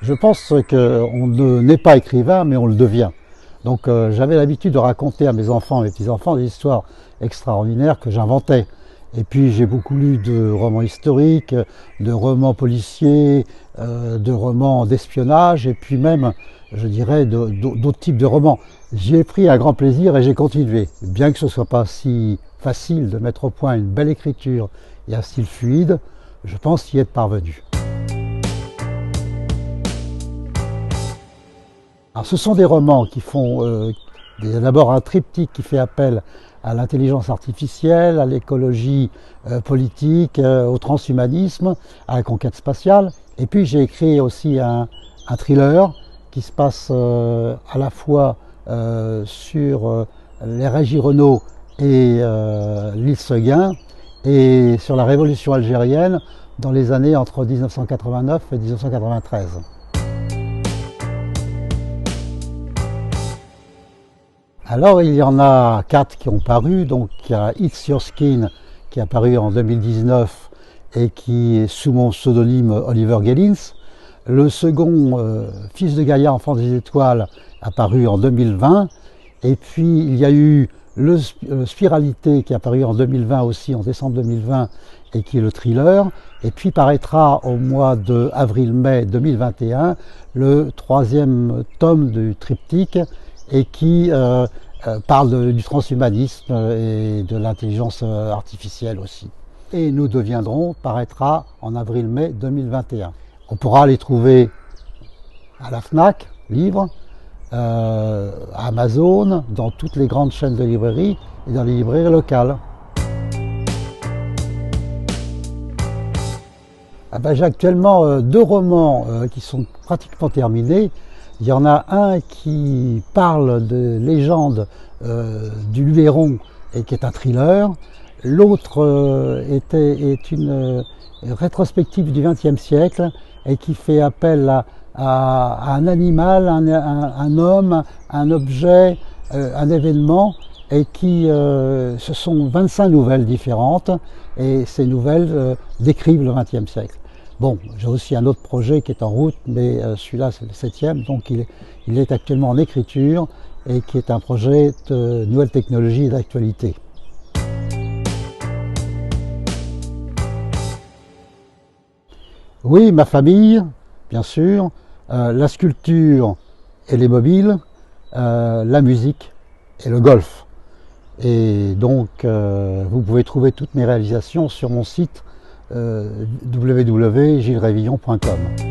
Je pense qu'on ne naît pas écrivain, mais on le devient. Donc j'avais l'habitude de raconter à mes enfants, mes petits-enfants, des histoires extraordinaires que j'inventais. Et puis j'ai beaucoup lu de romans historiques, de romans policiers, de romans d'espionnage, et puis même, je dirais, d'autres types de romans. J'y ai pris un grand plaisir et j'ai continué. Bien que ce ne soit pas si facile de mettre au point une belle écriture et un style fluide, je pense y être parvenu. Alors, ce sont des romans qui font d'abord un triptyque qui fait appel à l'intelligence artificielle, à l'écologie politique, au transhumanisme, à la conquête spatiale. Et puis j'ai écrit aussi un thriller qui se passe à la fois sur les Régis Renault et l'île Seguin, et sur la révolution algérienne dans les années entre 1989 et 1993. Alors il y en a 4 qui ont paru, donc il y a It's Your Skin qui a paru en 2019 et qui est sous mon pseudonyme Oliver Gellins. Le second, Fils de Gaïa, Enfant des étoiles, a paru en 2020. Et puis il y a eu le Spiralité qui a paru en 2020 aussi, en décembre 2020, et qui est le thriller. Et puis paraîtra au mois de avril-mai 2021 le 3e tome du triptyque, et qui parle du transhumanisme et de l'intelligence artificielle aussi. Et Nous deviendrons paraîtra en avril-mai 2021. On pourra les trouver à la Fnac, livres, à Amazon, dans toutes les grandes chaînes de librairies et dans les librairies locales. J'ai actuellement 2 romans qui sont pratiquement terminés. Il y en a un qui parle de légende du Luberon et qui est un thriller. L'autre est une rétrospective du XXe siècle et qui fait appel à un animal, un homme, un objet, un événement, et qui ce sont 25 nouvelles différentes, et ces nouvelles décrivent le XXe siècle. Bon, j'ai aussi un autre projet qui est en route, mais celui-là c'est le 7e, donc il est actuellement en écriture et qui est un projet de nouvelles technologies et d'actualité. Oui, ma famille, bien sûr, la sculpture et les mobiles, la musique et le golf. Et donc, vous pouvez trouver toutes mes réalisations sur mon site www.gillesrevillon.com.